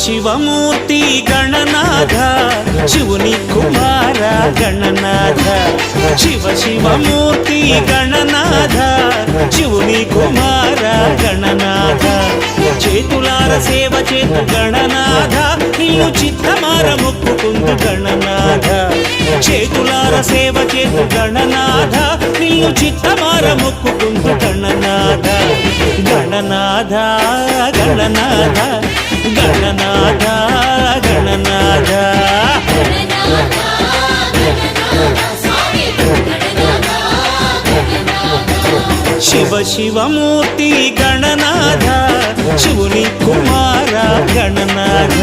శివమూర్తి గణనాథ శివుని కుమార గణనాథ శివమూర్తి గణనాథ శివుని కుమార గణనాథ చేతులార సేవ చేతు గణనాథ నిన్ను చిత్తమార మొక్కుకుందు గణనాథ చేతులార సేవ చేతు గణనాథ నిన్ను చిత్తమార మొక్కుకుందు గణనాథ గణనాథ గణనాథ గణనాథ గణనాథ శివమూర్తి గణనాథ శివుని కుమార గణనాథ